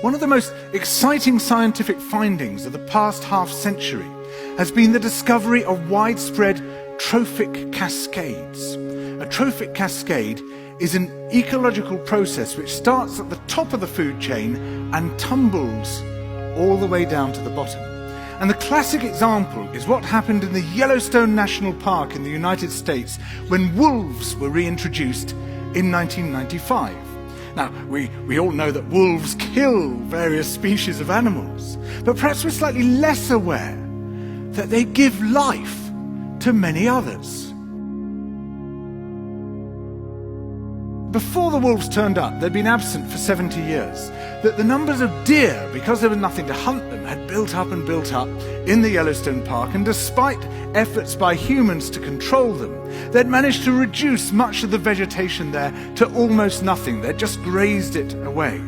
One of the most exciting scientific findings of the past half-century has been the discovery of widespread trophic cascades. A trophic cascade is an ecological process which starts at the top of the food chain and tumbles all the way down to the bottom. And the classic example is what happened in the Yellowstone National Park in the United States when wolves were reintroduced in 1995. Now, we all know that wolves kill various species of animals, but perhaps we're slightly less aware that they give life to many others. Before the wolves turned up, they'd been absent for 70 years. That the numbers of deer, because there was nothing to hunt them, had built up and built up in the Yellowstone Park, and despite efforts by humans to control them, they'd managed to reduce much of the vegetation there to almost nothing. They'd just grazed it away.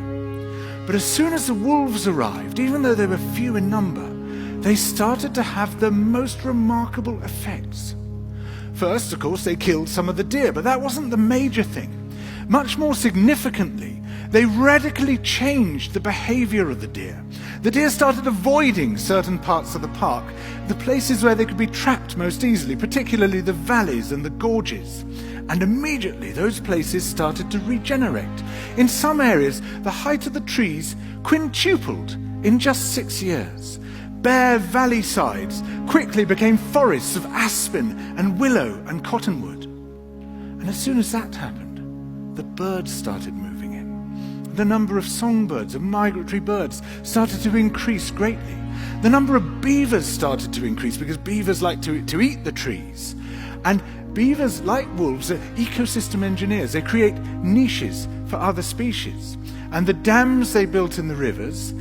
But as soon as the wolves arrived, even though they were few in number, they started to have the most remarkable effects. First, of course, they killed some of the deer, but that wasn't the major thing. Much more significantly, they radically changed the behavior of the deer. The deer started avoiding certain parts of the park, the places where they could be trapped most easily, particularly the valleys and the gorges. And immediately those places started to regenerate. In some areas, the height of the trees quintupled in just 6 years. Bare valley sides quickly became forests of aspen and willow and cottonwood. And as soon as that happened, the birds started moving in. The number of songbirds, of migratory birds, started to increase greatly. The number of beavers started to increase because beavers like to eat the trees. And beavers, like wolves, are ecosystem engineers. They create niches for other species. And the dams they built in the rivers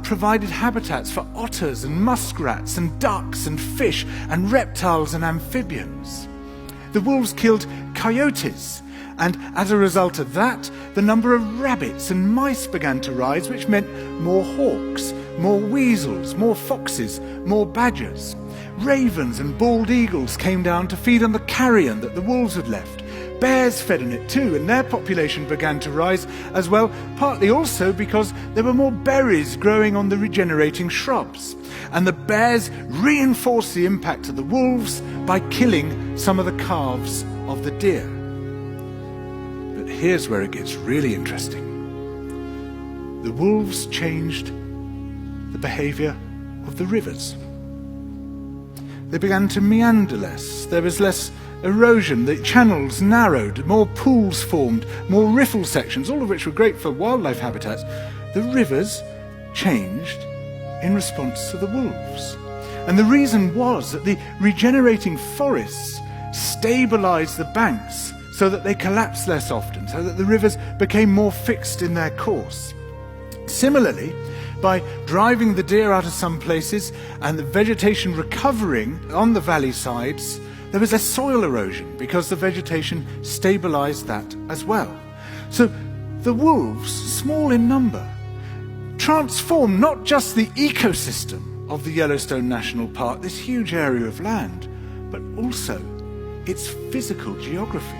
provided habitats for otters and muskrats and ducks and fish and reptiles and amphibians. The wolves killed coyotes, and as a result of that, the number of rabbits and mice began to rise, which meant more hawks, more weasels, more foxes, more badgers. Ravens and bald eagles came down to feed on the carrion that the wolves had left. Bears fed on it too, and their population began to rise as well, partly also because there were more berries growing on the regenerating shrubs. And the bears reinforced the impact of the wolves by killing some of the calves of the deer. But here's where it gets really interesting. The wolves changed the behavior of the rivers. They began to meander less. There was less erosion. The channels narrowed, more pools formed, more riffle sections, all of which were great for wildlife habitats. The rivers changed in response to the wolves. And the reason was that the regenerating forests stabilized the banks so that they collapsed less often, so that the rivers became more fixed in their course. Similarly, by driving the deer out of some places and the vegetation recovering on the valley sides, there was less soil erosion because the vegetation stabilized that as well. So the wolves, small in number, transformed not just the ecosystem of the Yellowstone National Park, this huge area of land, but also its physical geography.